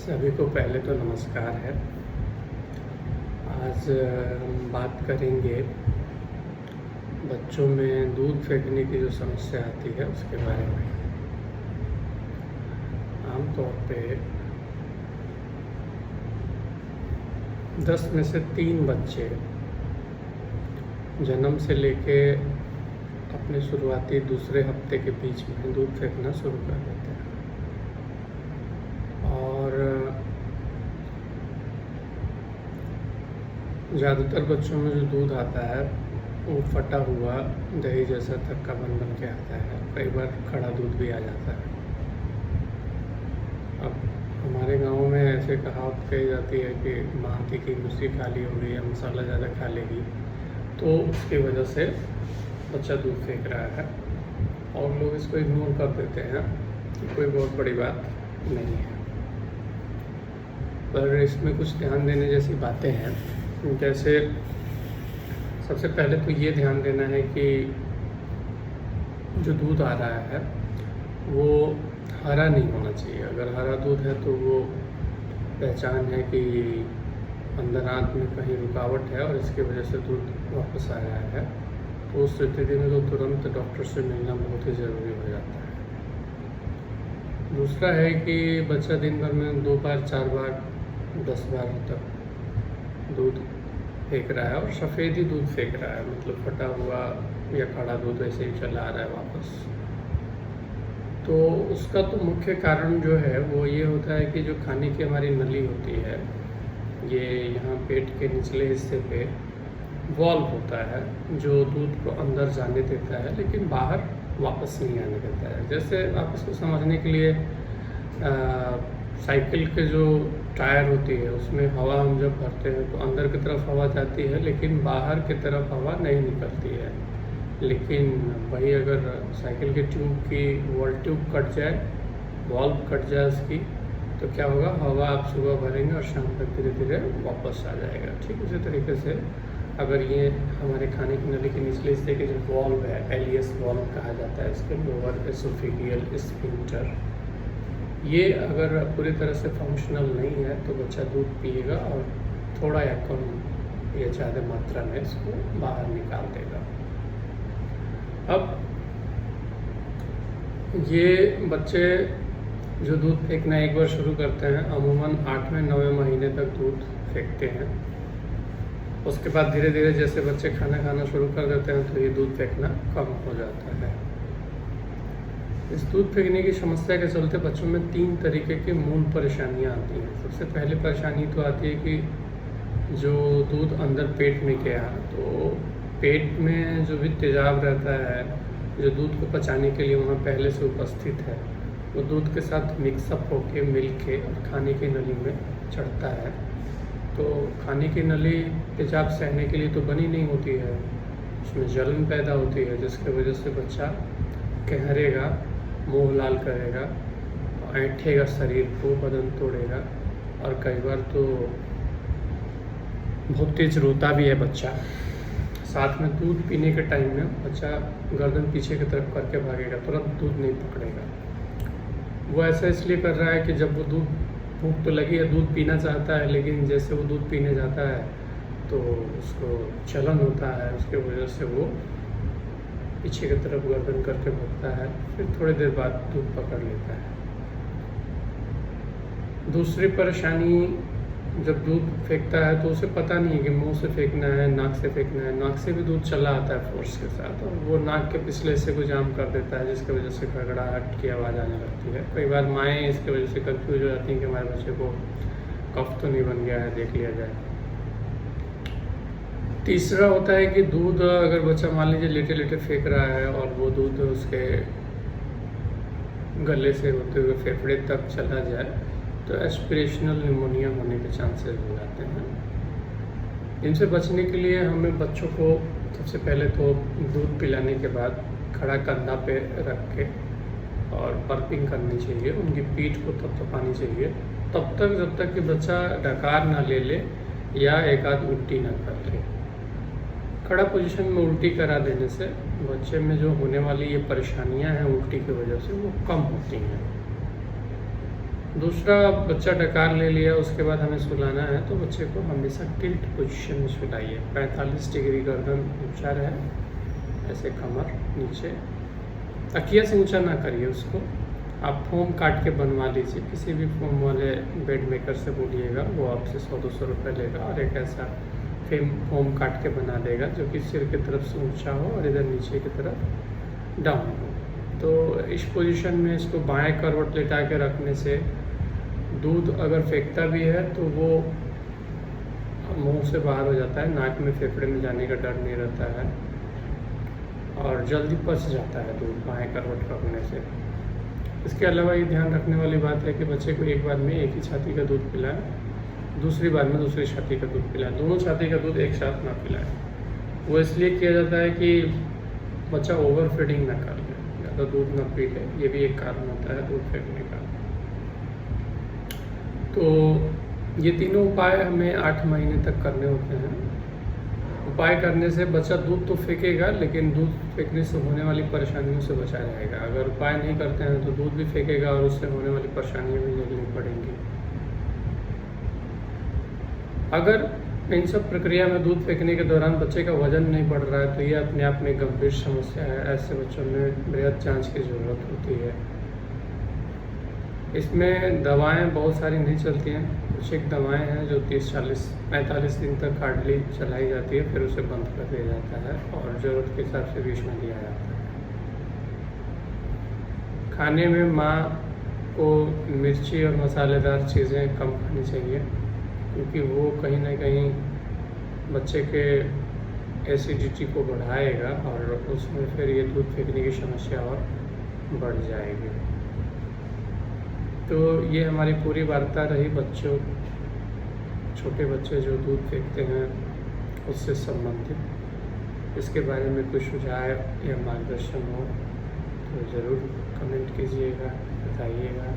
सभी को पहले तो नमस्कार है। आज हम बात करेंगे बच्चों में दूध फेंकने की जो समस्या आती है उसके बारे में। आमतौर पे 10 में से 3 बच्चे जन्म से लेके अपने शुरुआती दूसरे हफ्ते के बीच में दूध फेंकना शुरू कर देते हैं और ज़्यादातर बच्चों में जो दूध आता है वो फटा हुआ दही जैसा थक्का बन के आता है। कई बार खड़ा दूध भी आ जाता है। अब हमारे गांव में ऐसे कहावत कही जाती है कि माटी की कुर्सी खाली हो गई या मसाला ज़्यादा खा लेगी, तो उसकी वजह से बच्चा दूध फेंक रहा है और लोग इसको इग्नोर कर देते हैं कि कोई बहुत बड़ी बात नहीं है। पर इसमें कुछ ध्यान देने जैसी बातें हैं। जैसे सबसे पहले तो ये ध्यान देना है कि जो दूध आ रहा है वो हरा नहीं होना चाहिए। अगर हरा दूध है तो वो पहचान है कि अंदर आंत में कहीं रुकावट है और इसकी वजह से दूध वापस आ रहा है। तो उस स्थिति में तो तुरंत डॉक्टर से मिलना बहुत ही ज़रूरी हो जाता है। दूसरा है कि बच्चा दिन भर में 2 बार 4 बार 10 बार तक दूध फेंक रहा है और सफ़ेद ही दूध फेंक रहा है, मतलब फटा हुआ या खड़ा दूध ऐसे ही चला आ रहा है वापस। तो उसका तो मुख्य कारण जो है वो ये होता है कि जो खाने की हमारी नली होती है, ये यहाँ पेट के निचले हिस्से पे वॉल्व होता है जो दूध को अंदर जाने देता है लेकिन बाहर वापस नहीं आने देता है। जैसे आप इसको समझने के लिए साइकिल के जो टायर होती है उसमें हवा हम जब भरते हैं तो अंदर की तरफ हवा जाती है लेकिन बाहर की तरफ हवा नहीं निकलती है। लेकिन वही अगर साइकिल के ट्यूब की वॉल ट्यूब कट जाए, वॉल्व कट जाए उसकी, तो क्या होगा, हवा आप सुबह भरेंगे और शाम तक धीरे धीरे वापस आ जाएगा। ठीक उसी तरीके से अगर ये हमारे खाने की नली के निचले हिस्से के जो वॉल्व है, एलियस वॉल्व कहा जाता है इसके, लोअर एसोफेगियल स्फिंक्टर, ये अगर पूरी तरह से फंक्शनल नहीं है तो बच्चा दूध पिएगा और थोड़ा या कम या ज़्यादा मात्रा में इसको बाहर निकाल देगा। अब ये बच्चे जो दूध फेंकना एक बार शुरू करते हैं अमूमन 8वें-9वें महीने तक दूध फेंकते हैं। उसके बाद धीरे धीरे जैसे बच्चे खाना शुरू कर देते हैं तो ये दूध फेंकना कम हो जाता है। इस दूध फेंकने की समस्या के चलते बच्चों में 3 तरीके की मूल परेशानियां आती हैं। सबसे पहली परेशानी तो आती है कि जो दूध अंदर पेट में गया तो पेट में जो भी तेजाब रहता है जो दूध को पचाने के लिए वहाँ पहले से उपस्थित है, वो दूध के साथ मिक्सअप होके मिल के और खाने की नली में चढ़ता है। तो खाने की नली तेजाब सहने के लिए तो बनी नहीं होती है, उसमें जलन पैदा होती है जिसकी वजह से बच्चा कहरेगा, मुंह लाल करेगा, ऐंठेगा शरीर को, बदन तोड़ेगा और कई बार तो बहुत तेज रोता भी है बच्चा। साथ में दूध पीने के टाइम में बच्चा गर्दन पीछे की तरफ करके भागेगा, तुरंत दूध नहीं पकड़ेगा। वो ऐसा इसलिए कर रहा है कि जब वो दूध, भूख तो लगी है, दूध पीना चाहता है, लेकिन जैसे वो दूध पीने जाता है तो उसको जलन होता है, उसके वजह से वो पीछे की तरफ गर्दन करके भगता है, फिर थोड़ी देर बाद दूध पकड़ लेता है। दूसरी परेशानी, जब दूध फेंकता है तो उसे पता नहीं है कि मुंह से फेंकना है, नाक से फेंकना है। नाक से भी दूध चला आता है फोर्स के साथ और वो नाक के पिछले हिस्से को जाम कर देता है जिसकी वजह से गड़गड़ाहट की आवाज़ आने लगती है। कई बार माएँ इसकी वजह से कंफ्यूज हो जाती हैं कि हमारे बच्चे को कफ तो नहीं बन गया है, देख लिया जाए। तीसरा होता है कि दूध अगर बच्चा मान लीजिए लेटे लेटे फेंक रहा है और वो दूध उसके गले से होते हुए फेफड़े तक चला जाए तो एस्पिरेशनल निमोनिया होने के चांसेस हो जाते हैं। इनसे बचने के लिए हमें बच्चों को सबसे पहले तो दूध पिलाने के बाद खड़ा कंधा पे रख के और बर्पिंग करनी चाहिए, उनकी पीठ को थपथपानी चाहिए तब तक जब तक कि बच्चा डकार ना ले ले या एक आध उल्टी ना कर ले। खड़ा पोजीशन में उल्टी करा देने से बच्चे में जो होने वाली ये परेशानियां हैं उल्टी की वजह से वो कम होती हैं। दूसरा, बच्चा डकार ले लिया, उसके बाद हमें सुलाना है तो बच्चे को हमेशा टिल्ट पोजीशन में सुलाइए। 45 डिग्री गर्दन ऊंचा रहे, ऐसे कमर नीचे, तकिया से ऊंचा ना करिए उसको। आप फोम काट के बनवा लीजिए, किसी भी फोम वाले बेड मेकर से बोलिएगा, वो आपसे 100-200 रुपये लेगा और एक ऐसा फोम काट के बना देगा जो कि सिर की तरफ से ऊंचा हो और इधर नीचे की तरफ डाउन हो। तो इस पोजीशन में इसको बाएं करवट लेटा के रखने से दूध अगर फेंकता भी है तो वो मुंह से बाहर हो जाता है, नाक में फेफड़े में जाने का डर नहीं रहता है और जल्दी पच जाता है दूध बाएं करवट रखने से। इसके अलावा ये ध्यान रखने वाली बात है कि बच्चे को एक बार में एक ही छाती का दूध पिलाएं, दूसरी बार में दूसरी छाती का दूध पिलाएं, दोनों छाती का दूध एक साथ ना पिलाएं। वो इसलिए किया जाता है कि बच्चा ओवर फीडिंग ना कर ले, ज़्यादा दूध ना पी ले, ये भी एक कारण होता है दूध फेंकने का। तो ये तीनों उपाय हमें 8 महीने तक करने होते हैं। उपाय करने से बच्चा दूध तो फेंकेगा, लेकिन दूध फेंकने से होने वाली परेशानियों से बचा जाएगा। अगर उपाय नहीं करते हैं तो दूध भी फेंकेगा और उससे होने वाली परेशानियाँ भी झेलनी पड़ेंगी। अगर इन सब प्रक्रिया में दूध फेंकने के दौरान बच्चे का वजन नहीं बढ़ रहा है तो ये अपने आप में गंभीर समस्या है। ऐसे बच्चों में बेहद जांच की ज़रूरत होती है। इसमें दवाएं बहुत सारी नहीं चलती हैं, कुछ एक दवाएं हैं जो 30, 40, 45 दिन तक हार्डली चलाई जाती है, फिर उसे बंद कर दिया जाता है और ज़रूरत के हिसाब से बीच में दिया जाता है। खाने में माँ को मिर्ची और मसालेदार चीज़ें कम खानी चाहिए, क्योंकि वो कहीं ना कहीं बच्चे के एसिडिटी को बढ़ाएगा और उसमें फिर ये दूध फेंकने की समस्या और बढ़ जाएगी। तो ये हमारी पूरी वार्ता रही बच्चों, छोटे बच्चे जो दूध फेंकते हैं उससे संबंधित। इसके बारे में कुछ सुझाव या मार्गदर्शन हो तो ज़रूर कमेंट कीजिएगा, बताइएगा।